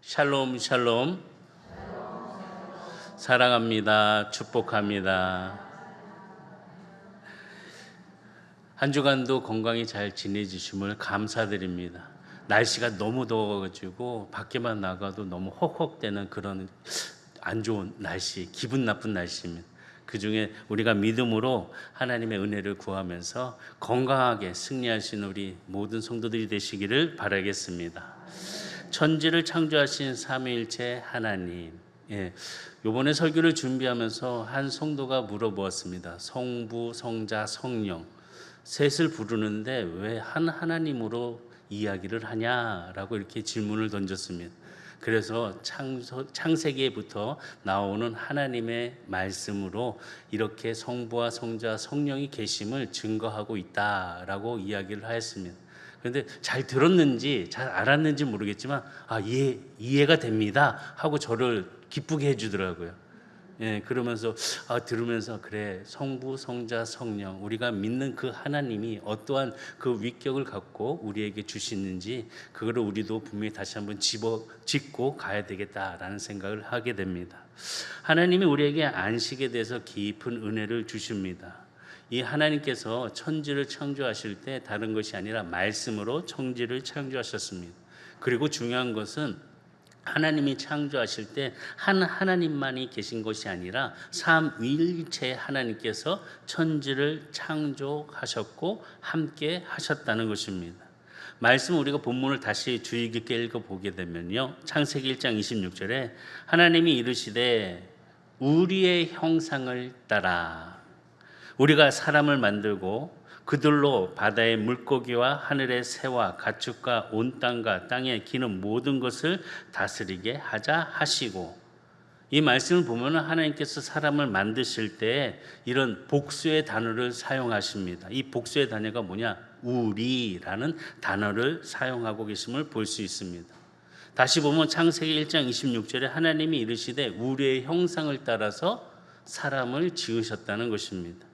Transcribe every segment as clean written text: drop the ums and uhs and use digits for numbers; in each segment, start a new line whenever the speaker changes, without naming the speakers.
샬롬 샬롬. 사랑합니다. 축복합니다. 한 주간도 건강히 잘 지내주심을 감사드립니다. 날씨가 너무 더워가지고 밖에만 나가도 너무 헉헉대는 그런 안 좋은 날씨, 기분 나쁜 날씨입니다. 그 중에 우리가 믿음으로 하나님의 은혜를 구하면서 건강하게 승리하신 우리 모든 성도들이 되시기를 바라겠습니다. 천지를 창조하신 삼위일체 하나님. 이번에 설교를 준비하면서 한 성도가 물어보았습니다. 성부, 성자, 성령 셋을 부르는데 왜 한 하나님으로 이야기를 하냐라고 이렇게 질문을 던졌습니다. 그래서 창세기에부터 나오는 하나님의 말씀으로 이렇게 성부와 성자, 성령이 계심을 증거하고 있다라고 이야기를 하였습니다. 그런데 잘 들었는지 잘 알았는지 모르겠지만 이해가 됩니다 하고 저를 기쁘게 해주더라고요. 그러면서 들으면서 그래, 성부, 성자, 성령 우리가 믿는 그 하나님이 어떠한 그 위격을 갖고 우리에게 주시는지 그거를 우리도 분명히 다시 한번 짚고 가야 되겠다라는 생각을 하게 됩니다. 하나님이 우리에게 안식에 대해서 깊은 은혜를 주십니다. 이 하나님께서 천지를 창조하실 때 다른 것이 아니라 말씀으로 천지를 창조하셨습니다. 그리고 중요한 것은 하나님이 창조하실 때 한 하나님만이 계신 것이 아니라 삼위일체 하나님께서 천지를 창조하셨고 함께 하셨다는 것입니다. 말씀 우리가 본문을 다시 주의 깊게 읽어보게 되면요, 창세기 1장 26절에 하나님이 이르시되 우리의 형상을 따라 우리가 사람을 만들고 그들로 바다의 물고기와 하늘의 새와 가축과 온 땅과 땅에 기는 모든 것을 다스리게 하자 하시고, 이 말씀을 보면 하나님께서 사람을 만드실 때 이런 복수의 단어를 사용하십니다. 이 복수의 단어가 뭐냐? 우리라는 단어를 사용하고 계심을 볼 수 있습니다. 다시 보면 창세기 1장 26절에 하나님이 이르시되 우리의 형상을 따라서 사람을 지으셨다는 것입니다.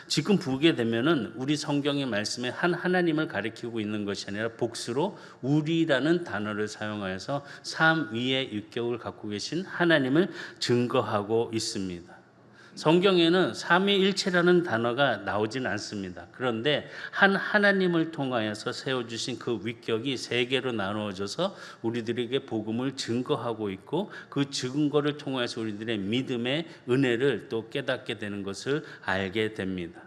지금 보게 되면은 우리 성경의 말씀에 한 하나님을 가리키고 있는 것이 아니라 복수로 우리라는 단어를 사용하여서 삼위의 육격을 갖고 계신 하나님을 증거하고 있습니다. 성경에는 삼위일체라는 단어가 나오진 않습니다. 그런데 한 하나님을 통하여서 세워주신 그 위격이 세 개로 나누어져서 우리들에게 복음을 증거하고 있고, 그 증거를 통해서 우리들의 믿음의 은혜를 또 깨닫게 되는 것을 알게 됩니다.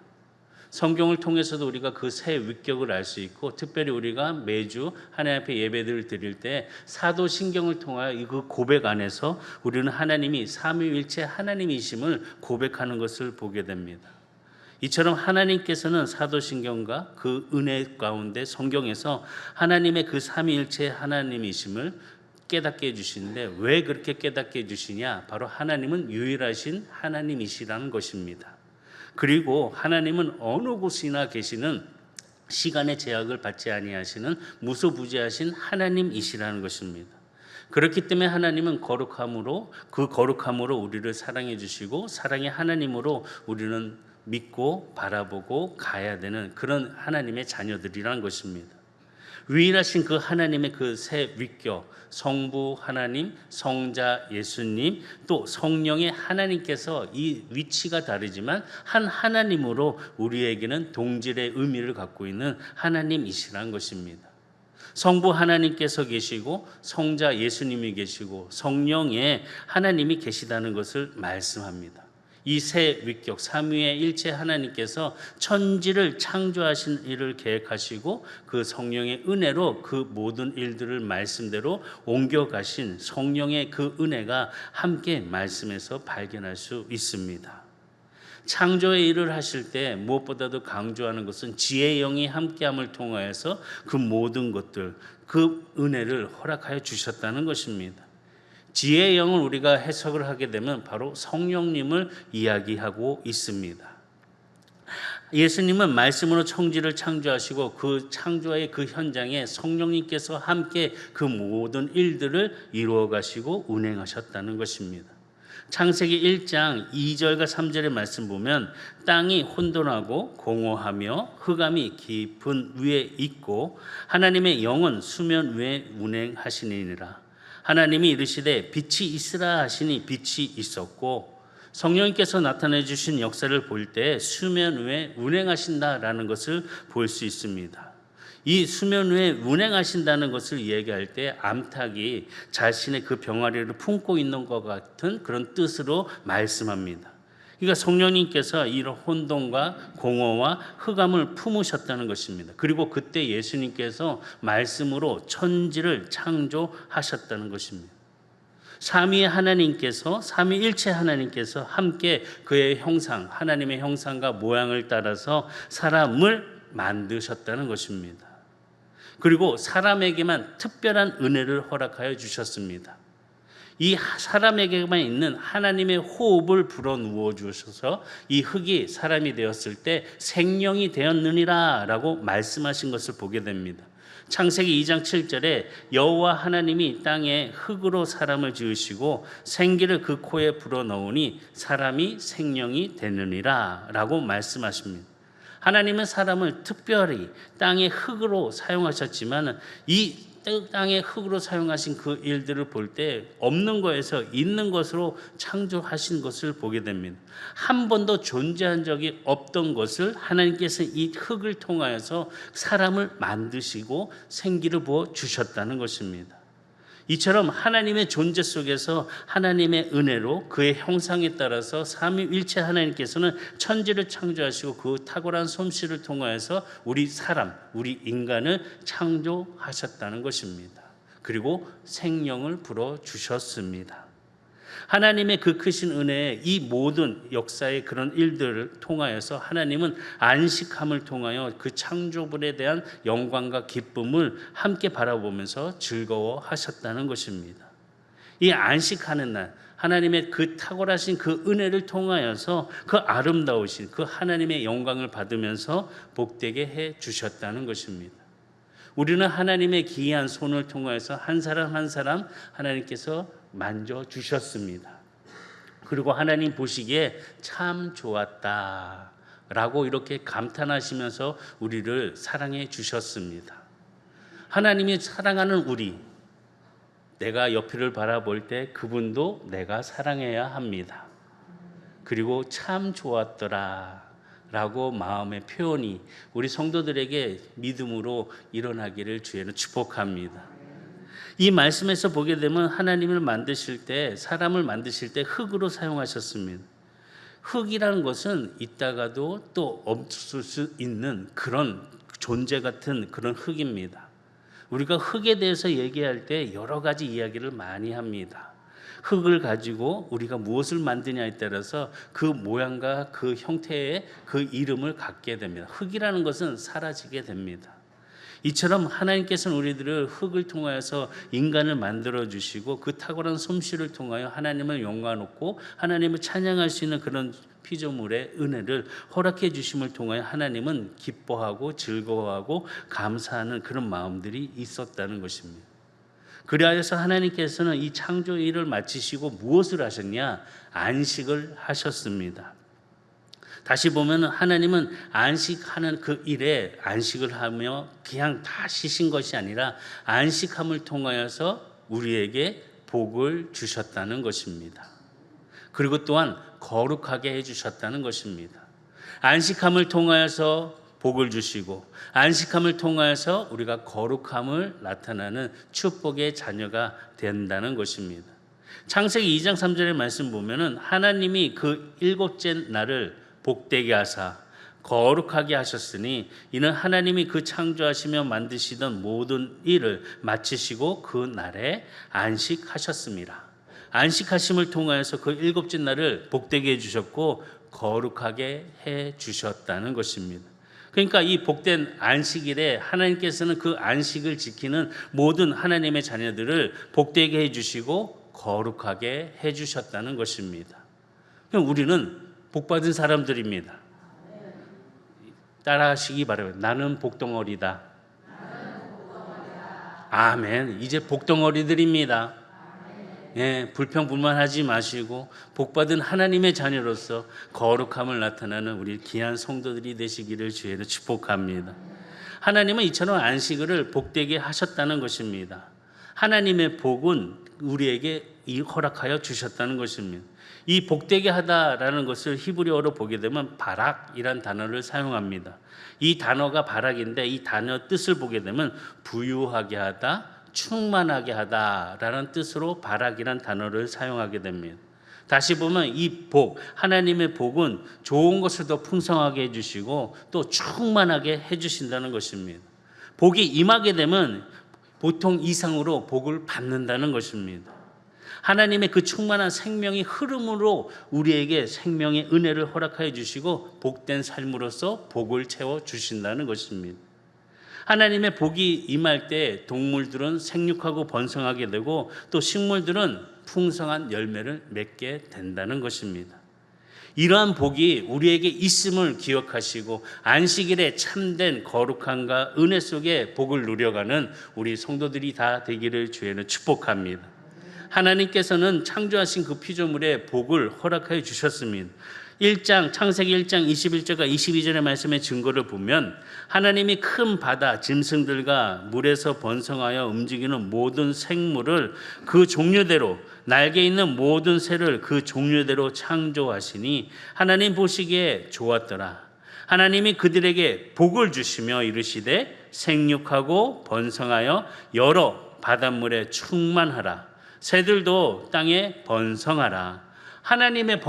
성경을 통해서도 우리가 그 새 위격을 알 수 있고, 특별히 우리가 매주 하나님 앞에 예배를 드릴 때 사도신경을 통하여 그 고백 안에서 우리는 하나님이 삼위일체 하나님이심을 고백하는 것을 보게 됩니다. 이처럼 하나님께서는 사도신경과 그 은혜 가운데 성경에서 하나님의 그 삼위일체 하나님이심을 깨닫게 해주시는데, 왜 그렇게 깨닫게 해주시냐? 바로 하나님은 유일하신 하나님이시라는 것입니다. 그리고 하나님은 어느 곳이나 계시는 시간의 제약을 받지 아니하시는 무소부재하신 하나님이시라는 것입니다. 그렇기 때문에 하나님은 거룩함으로, 그 거룩함으로 우리를 사랑해 주시고, 사랑의 하나님으로 우리는 믿고 바라보고 가야 되는 그런 하나님의 자녀들이라는 것입니다. 유일하신 그 하나님의 그 세 위격, 성부 하나님, 성자 예수님, 또 성령의 하나님께서 이 위치가 다르지만 한 하나님으로 우리에게는 동질의 의미를 갖고 있는 하나님이시라는 것입니다. 성부 하나님께서 계시고 성자 예수님이 계시고 성령의 하나님이 계시다는 것을 말씀합니다. 이 세 위격 삼위의 일체 하나님께서 천지를 창조하신 일을 계획하시고 그 성령의 은혜로 그 모든 일들을 말씀대로 옮겨가신 성령의 그 은혜가 함께 말씀에서 발견할 수 있습니다. 창조의 일을 하실 때 무엇보다도 강조하는 것은 지혜의 영이 함께함을 통하여서 그 모든 것들, 그 은혜를 허락하여 주셨다는 것입니다. 지혜의 영을 우리가 해석을 하게 되면 바로 성령님을 이야기하고 있습니다. 예수님은 말씀으로 천지를 창조하시고 그 창조의 그 현장에 성령님께서 함께 그 모든 일들을 이루어 가시고 운행하셨다는 것입니다. 창세기 1장 2절과 3절의 말씀 보면 땅이 혼돈하고 공허하며 흑암이 깊은 위에 있고 하나님의 영은 수면 위에 운행하시니라. 하나님이 이르시되 빛이 있으라 하시니 빛이 있었고, 성령님께서 나타내 주신 역사를 볼 때 수면 위에 운행하신다라는 것을 볼 수 있습니다. 이 수면 위에 운행하신다는 것을 얘기할 때 암탉이 자신의 그 병아리를 품고 있는 것 같은 그런 뜻으로 말씀합니다. 그러니까 성령님께서 이런 혼돈과 공허와 흑암을 품으셨다는 것입니다. 그리고 그때 예수님께서 말씀으로 천지를 창조하셨다는 것입니다. 삼위의 하나님께서, 삼위일체 하나님께서 함께 그의 형상, 하나님의 형상과 모양을 따라서 사람을 만드셨다는 것입니다. 그리고 사람에게만 특별한 은혜를 허락하여 주셨습니다. 이 사람에게만 있는 하나님의 호흡을 불어누워 주셔서 이 흙이 사람이 되었을 때 생명이 되었느니라 라고 말씀하신 것을 보게 됩니다. 창세기 2장 7절에 여호와 하나님이 땅에 흙으로 사람을 지으시고 생기를 그 코에 불어넣으니 사람이 생명이 되느니라 라고 말씀하십니다. 하나님은 사람을 특별히 땅의 흙으로 사용하셨지만 이 땅의 흙으로 사용하신 그 일들을 볼 때 없는 것에서 있는 것으로 창조하신 것을 보게 됩니다. 한 번도 존재한 적이 없던 것을 하나님께서 이 흙을 통하여서 사람을 만드시고 생기를 부어 주셨다는 것입니다. 이처럼 하나님의 존재 속에서 하나님의 은혜로 그의 형상에 따라서 삼위일체 하나님께서는 천지를 창조하시고 그 탁월한 솜씨를 통하여서 우리 사람, 우리 인간을 창조하셨다는 것입니다. 그리고 생명을 불어주셨습니다. 하나님의 그 크신 은혜에 이 모든 역사의 그런 일들을 통하여서 하나님은 안식함을 통하여 그 창조물에 대한 영광과 기쁨을 함께 바라보면서 즐거워하셨다는 것입니다. 이 안식하는 날, 하나님의 그 탁월하신 그 은혜를 통하여서 그 아름다우신 그 하나님의 영광을 받으면서 복되게 해 주셨다는 것입니다. 우리는 하나님의 기이한 손을 통하여서 한 사람 한 사람 하나님께서 만져주셨습니다. 그리고 하나님 보시기에 참 좋았다 라고 이렇게 감탄하시면서 우리를 사랑해 주셨습니다. 하나님이 사랑하는 우리, 내가 옆을 바라볼 때 그분도 내가 사랑해야 합니다. 그리고 참 좋았더라 라고 마음의 표현이 우리 성도들에게 믿음으로 일어나기를 주에는 축복합니다. 이 말씀에서 보게 되면 하나님을 만드실 때, 사람을 만드실 때 흙으로 사용하셨습니다. 흙이라는 것은 있다가도 또 없을 수 있는 그런 존재 같은 그런 흙입니다. 우리가 흙에 대해서 얘기할 때 여러 가지 이야기를 많이 합니다. 흙을 가지고 우리가 무엇을 만드냐에 따라서 그 모양과 그 형태의 그 이름을 갖게 됩니다. 흙이라는 것은 사라지게 됩니다. 이처럼 하나님께서는 우리들을 흙을 통하여서 인간을 만들어 주시고 그 탁월한 솜씨를 통하여 하나님을 영광롭고 하나님을 찬양할 수 있는 그런 피조물의 은혜를 허락해 주심을 통하여 하나님은 기뻐하고 즐거워하고 감사하는 그런 마음들이 있었다는 것입니다. 그리하여서 하나님께서는 이 창조 일을 마치시고 무엇을 하셨냐? 안식을 하셨습니다. 다시 보면 하나님은 안식하는 그 일에 안식을 하며 그냥 다 쉬신 것이 아니라 안식함을 통하여서 우리에게 복을 주셨다는 것입니다. 그리고 또한 거룩하게 해주셨다는 것입니다. 안식함을 통하여서 복을 주시고 안식함을 통하여서 우리가 거룩함을 나타나는 축복의 자녀가 된다는 것입니다. 창세기 2장 3절의 말씀 보면은 하나님이 그 일곱째 날을 복되게 하사 거룩하게 하셨으니 이는 하나님이 그 창조하시며 만드시던 모든 일을 마치시고 그 날에 안식하셨습니다. 안식하심을 통하여서 그 일곱째 날을 복되게 해주셨고 거룩하게 해주셨다는 것입니다. 그러니까 이 복된 안식일에 하나님께서는 그 안식을 지키는 모든 하나님의 자녀들을 복되게 해주시고 거룩하게 해주셨다는 것입니다. 우리는 복받은 사람들입니다. 따라하시기 바랍니다. 나는 복덩어리다. 아멘. 이제 복덩어리들입니다. 예, 불평불만하지 마시고 복받은 하나님의 자녀로서 거룩함을 나타나는 우리 귀한 성도들이 되시기를 주의로 축복합니다. 하나님은 이처럼 안식일을 복되게 하셨다는 것입니다. 하나님의 복은 우리에게 허락하여 주셨다는 것입니다. 이 복되게 하다라는 것을 히브리어로 보게 되면 바락이란 단어를 사용합니다. 이 단어가 바락인데 이 단어 뜻을 보게 되면 부유하게 하다, 충만하게 하다라는 뜻으로 바락이란 단어를 사용하게 됩니다. 다시 보면 이 복, 하나님의 복은 좋은 것을 더 풍성하게 해주시고 또 충만하게 해주신다는 것입니다. 복이 임하게 되면 보통 이상으로 복을 받는다는 것입니다. 하나님의 그 충만한 생명의 흐름으로 우리에게 생명의 은혜를 허락하여 주시고 복된 삶으로서 복을 채워 주신다는 것입니다. 하나님의 복이 임할 때 동물들은 생육하고 번성하게 되고 또 식물들은 풍성한 열매를 맺게 된다는 것입니다. 이러한 복이 우리에게 있음을 기억하시고 안식일에 참된 거룩함과 은혜 속에 복을 누려가는 우리 성도들이 다 되기를 주에는 축복합니다. 하나님께서는 창조하신 그 피조물에 복을 허락하여 주셨습니다. 창세기 1장 21절과 22절의 말씀의 증거를 보면 하나님이 큰 바다 짐승들과 물에서 번성하여 움직이는 모든 생물을 그 종류대로, 날개 있는 모든 새를 그 종류대로 창조하시니 하나님 보시기에 좋았더라. 하나님이 그들에게 복을 주시며 이르시되 생육하고 번성하여 여러 바닷물에 충만하라. 새들도 땅에 번성하라. 하나님의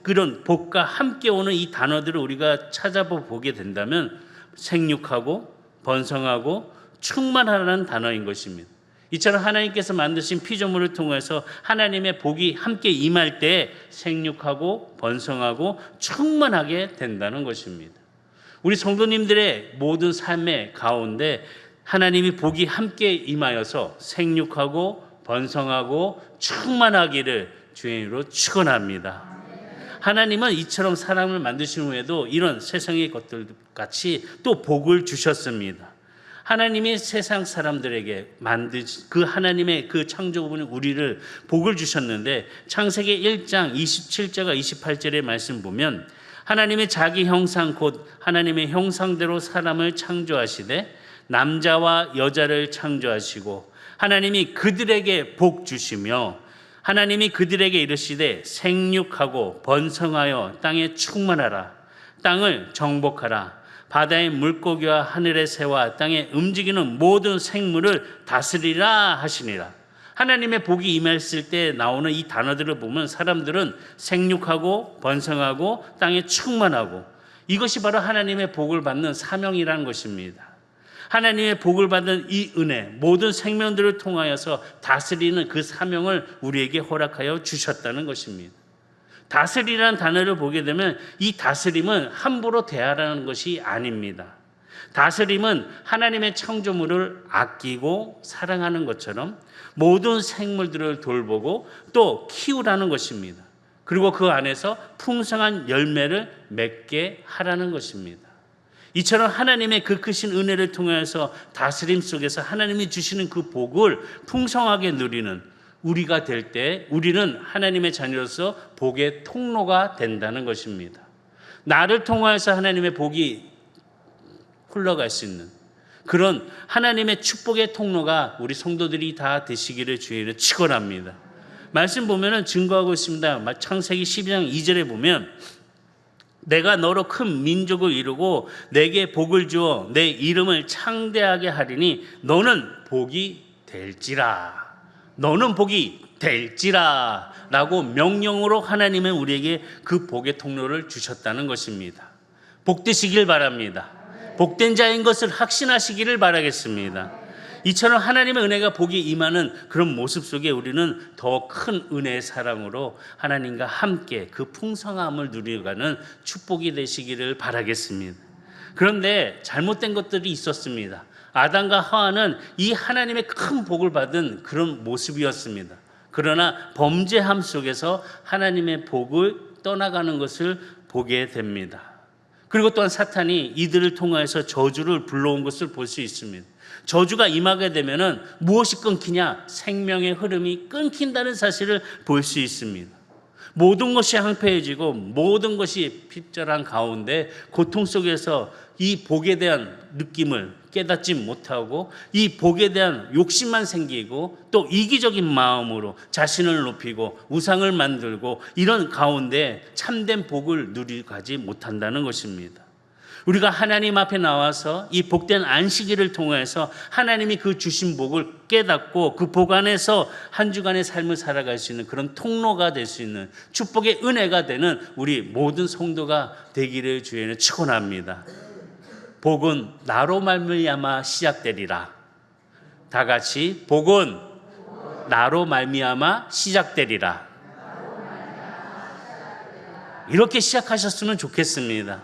그런 복과 함께 오는 이 단어들을 우리가 찾아보게 된다면 생육하고 번성하고 충만하라는 단어인 것입니다. 이처럼 하나님께서 만드신 피조물을 통해서 하나님의 복이 함께 임할 때 생육하고 번성하고 충만하게 된다는 것입니다. 우리 성도님들의 모든 삶의 가운데 하나님이 복이 함께 임하여서 생육하고 번성하고 충만하기를 주의 이름으로 축원합니다. 하나님은 이처럼 사람을 만드신 후에도 이런 세상의 것들 같이 또 복을 주셨습니다. 하나님이 세상 사람들에게 그 하나님의 그 창조분이 우리를 복을 주셨는데 창세기 1장 27절과 28절의 말씀 보면 하나님의 자기 형상 곧 하나님의 형상대로 사람을 창조하시되 남자와 여자를 창조하시고 하나님이 그들에게 복 주시며 하나님이 그들에게 이르시되 생육하고 번성하여 땅에 충만하라. 땅을 정복하라. 바다의 물고기와 하늘의 새와 땅에 움직이는 모든 생물을 다스리라 하시니라. 하나님의 복이 임했을 때 나오는 이 단어들을 보면 사람들은 생육하고 번성하고 땅에 충만하고 이것이 바로 하나님의 복을 받는 사명이라는 것입니다. 하나님의 복을 받은 이 은혜, 모든 생명들을 통하여서 다스리는 그 사명을 우리에게 허락하여 주셨다는 것입니다. 다스리라는 단어를 보게 되면 이 다스림은 함부로 대하라는 것이 아닙니다. 다스림은 하나님의 창조물을 아끼고 사랑하는 것처럼 모든 생물들을 돌보고 또 키우라는 것입니다. 그리고 그 안에서 풍성한 열매를 맺게 하라는 것입니다. 이처럼 하나님의 그 크신 은혜를 통해서 다스림 속에서 하나님이 주시는 그 복을 풍성하게 누리는 우리가 될 때 우리는 하나님의 자녀로서 복의 통로가 된다는 것입니다. 나를 통하여서 하나님의 복이 흘러갈 수 있는 그런 하나님의 축복의 통로가 우리 성도들이 다 되시기를 주의를 축원합니다. 말씀 보면은 증거하고 있습니다. 창세기 12장 2절에 보면 내가 너로 큰 민족을 이루고 내게 복을 주어 내 이름을 창대하게 하리니 너는 복이 될지라. 너는 복이 될지라 라고 명령으로 하나님은 우리에게 그 복의 통로를 주셨다는 것입니다. 복되시길 바랍니다. 복된 자인 것을 확신하시기를 바라겠습니다. 이처럼 하나님의 은혜가 복이 임하는 그런 모습 속에 우리는 더 큰 은혜의 사랑으로 하나님과 함께 그 풍성함을 누려가는 축복이 되시기를 바라겠습니다. 그런데 잘못된 것들이 있었습니다. 아담과 하와는 이 하나님의 큰 복을 받은 그런 모습이었습니다. 그러나 범죄함 속에서 하나님의 복을 떠나가는 것을 보게 됩니다. 그리고 또한 사탄이 이들을 통하여서 저주를 불러온 것을 볼 수 있습니다. 저주가 임하게 되면은 무엇이 끊기냐? 생명의 흐름이 끊긴다는 사실을 볼 수 있습니다. 모든 것이 황폐해지고 모든 것이 핍절한 가운데 고통 속에서 이 복에 대한 느낌을 깨닫지 못하고 이 복에 대한 욕심만 생기고 또 이기적인 마음으로 자신을 높이고 우상을 만들고 이런 가운데 참된 복을 누리고 가지 못한다는 것입니다. 우리가 하나님 앞에 나와서 이 복된 안식일을 통해서 하나님이 그 주신 복을 깨닫고 그 복 안에서 한 주간의 삶을 살아갈 수 있는 그런 통로가 될 수 있는 축복의 은혜가 되는 우리 모든 성도가 되기를 주에는 축원합니다. 복은 나로 말미암아 시작되리라. 다 같이 복은 나로 말미암아 시작되리라. 이렇게 시작하셨으면 좋겠습니다.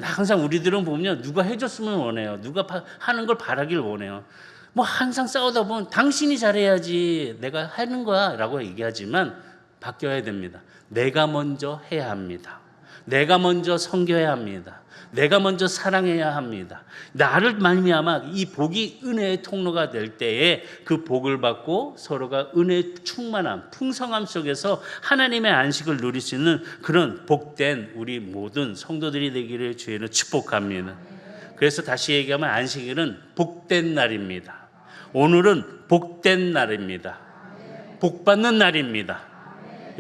항상 우리들은 보면 누가 해줬으면 원해요. 누가 하는 걸 바라길 원해요. 뭐 항상 싸우다 보면 당신이 잘해야지 내가 하는 거야 라고 얘기하지만 바뀌어야 됩니다. 내가 먼저 해야 합니다. 내가 먼저 섬겨야 합니다. 내가 먼저 사랑해야 합니다. 나를 말미암아 이 복이 은혜의 통로가 될 때에 그 복을 받고 서로가 은혜의 충만함, 풍성함 속에서 하나님의 안식을 누릴 수 있는 그런 복된 우리 모든 성도들이 되기를 주의는 축복합니다. 그래서 다시 얘기하면 안식일은 복된 날입니다. 오늘은 복된 날입니다. 복 받는 날입니다.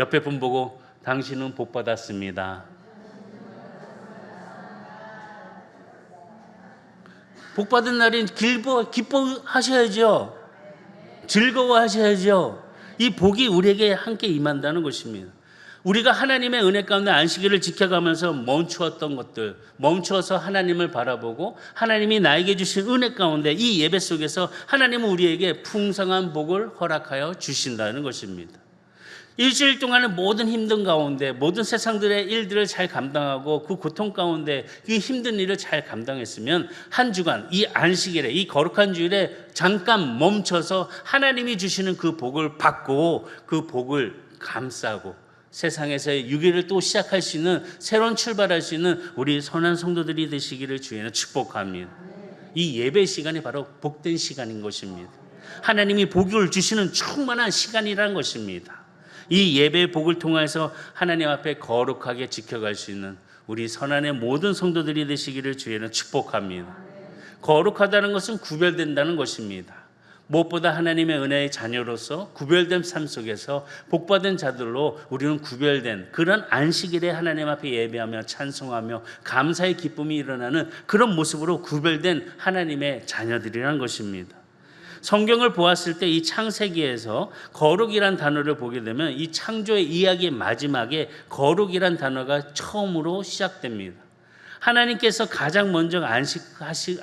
옆에 분 보고 당신은 복 받았습니다. 복 받은 날인 기뻐하셔야죠. 즐거워하셔야죠. 이 복이 우리에게 함께 임한다는 것입니다. 우리가 하나님의 은혜 가운데 안식일을 지켜가면서 멈추었던 것들, 멈추어서 하나님을 바라보고 하나님이 나에게 주신 은혜 가운데 이 예배 속에서 하나님은 우리에게 풍성한 복을 허락하여 주신다는 것입니다. 일주일 동안의 모든 힘든 가운데 모든 세상들의 일들을 잘 감당하고 그 고통 가운데 이 힘든 일을 잘 감당했으면 한 주간 이 안식일에 이 거룩한 주일에 잠깐 멈춰서 하나님이 주시는 그 복을 받고 그 복을 감싸고 세상에서의 6일을 또 시작할 수 있는 새로운 출발할 수 있는 우리 선한 성도들이 되시기를 주에는 축복합니다. 이 예배 시간이 바로 복된 시간인 것입니다. 하나님이 복을 주시는 충만한 시간이라는 것입니다. 이 예배의 복을 통해서 하나님 앞에 거룩하게 지켜갈 수 있는 우리 선한의 모든 성도들이 되시기를 주에는 축복합니다. 거룩하다는 것은 구별된다는 것입니다. 무엇보다 하나님의 은혜의 자녀로서 구별된 삶 속에서 복받은 자들로 우리는 구별된 그런 안식일에 하나님 앞에 예배하며 찬송하며 감사의 기쁨이 일어나는 그런 모습으로 구별된 하나님의 자녀들이라는 것입니다. 성경을 보았을 때 이 창세기에서 거룩이란 단어를 보게 되면 이 창조의 이야기의 마지막에 거룩이란 단어가 처음으로 시작됩니다. 하나님께서 가장 먼저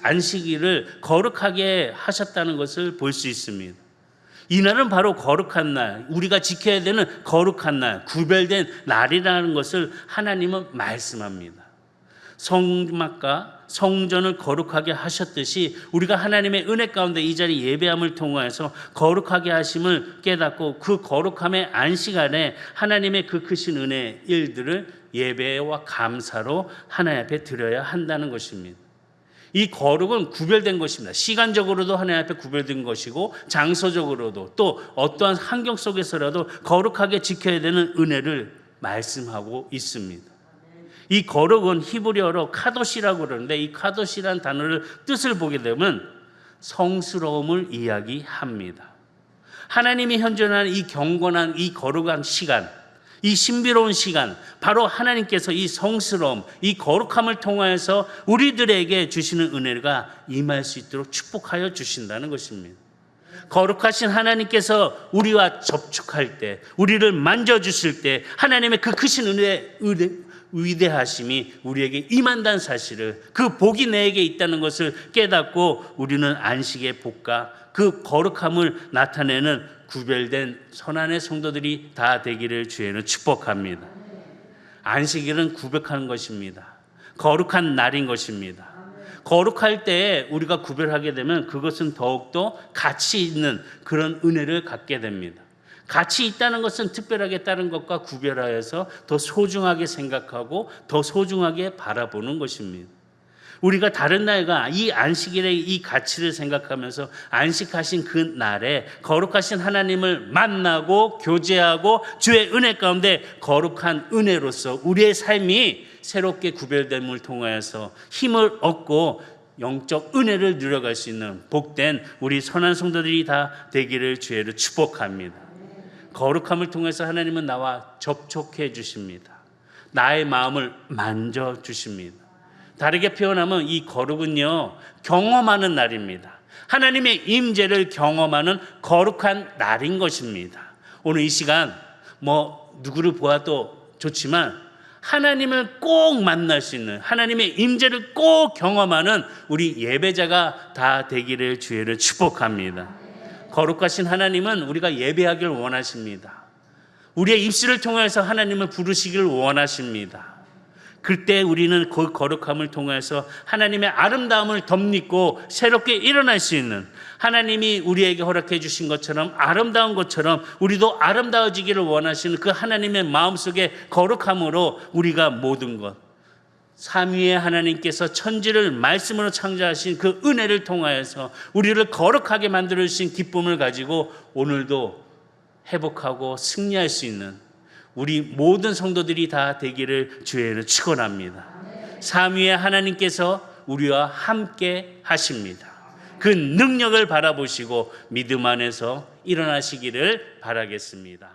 안식일을 거룩하게 하셨다는 것을 볼 수 있습니다. 이날은 바로 거룩한 날, 우리가 지켜야 되는 거룩한 날, 구별된 날이라는 것을 하나님은 말씀합니다. 성막과 성전을 거룩하게 하셨듯이 우리가 하나님의 은혜 가운데 이 자리 예배함을 통하여서 거룩하게 하심을 깨닫고 그 거룩함의 안식일에 하나님의 그 크신 은혜의 일들을 예배와 감사로 하나님 앞에 드려야 한다는 것입니다. 이 거룩은 구별된 것입니다. 시간적으로도 하나님 앞에 구별된 것이고 장소적으로도 또 어떠한 환경 속에서라도 거룩하게 지켜야 되는 은혜를 말씀하고 있습니다. 이 거룩은 히브리어로 카도시라고 그러는데 이 카도시라는 단어를 뜻을 보게 되면 성스러움을 이야기합니다. 하나님이 현존하는 이 경건한 이 거룩한 시간, 이 신비로운 시간, 바로 하나님께서 이 성스러움, 이 거룩함을 통하여서 우리들에게 주시는 은혜가 임할 수 있도록 축복하여 주신다는 것입니다. 거룩하신 하나님께서 우리와 접촉할 때, 우리를 만져주실 때 하나님의 그 크신 은혜 위대하심이 우리에게 임한다는 사실을, 그 복이 내게 있다는 것을 깨닫고 우리는 안식의 복과 그 거룩함을 나타내는 구별된 선한의 성도들이 다 되기를 주에는 축복합니다. 안식일은 구별하는 것입니다. 거룩한 날인 것입니다. 거룩할 때 우리가 구별하게 되면 그것은 더욱더 가치 있는 그런 은혜를 갖게 됩니다. 가치 있다는 것은 특별하게 다른 것과 구별하여서 더 소중하게 생각하고 더 소중하게 바라보는 것입니다. 우리가 다른 날과 이 안식일의 이 가치를 생각하면서 안식하신 그 날에 거룩하신 하나님을 만나고 교제하고 주의 은혜 가운데 거룩한 은혜로서 우리의 삶이 새롭게 구별됨을 통하여서 힘을 얻고 영적 은혜를 누려갈 수 있는 복된 우리 선한 성도들이 다 되기를 주의로 축복합니다. 거룩함을 통해서 하나님은 나와 접촉해 주십니다. 나의 마음을 만져 주십니다. 다르게 표현하면 이 거룩은요, 경험하는 날입니다. 하나님의 임재를 경험하는 거룩한 날인 것입니다. 오늘 이 시간 누구를 보아도 좋지만 하나님을 꼭 만날 수 있는, 하나님의 임재를 꼭 경험하는 우리 예배자가 다 되기를 주의를 축복합니다. 거룩하신 하나님은 우리가 예배하길 원하십니다. 우리의 입술을 통해서 하나님을 부르시길 원하십니다. 그때 우리는 그 거룩함을 통해서 하나님의 아름다움을 덧입고 새롭게 일어날 수 있는, 하나님이 우리에게 허락해 주신 것처럼 아름다운 것처럼 우리도 아름다워지기를 원하시는 그 하나님의 마음속에 거룩함으로 우리가 모든 것, 삼위의 하나님께서 천지를 말씀으로 창조하신 그 은혜를 통하여서 우리를 거룩하게 만들어 주신 기쁨을 가지고 오늘도 회복하고 승리할 수 있는 우리 모든 성도들이 다 되기를 주의를 축원합니다. 삼위의 하나님께서 우리와 함께 하십니다. 그 능력을 바라보시고 믿음 안에서 일어나시기를 바라겠습니다.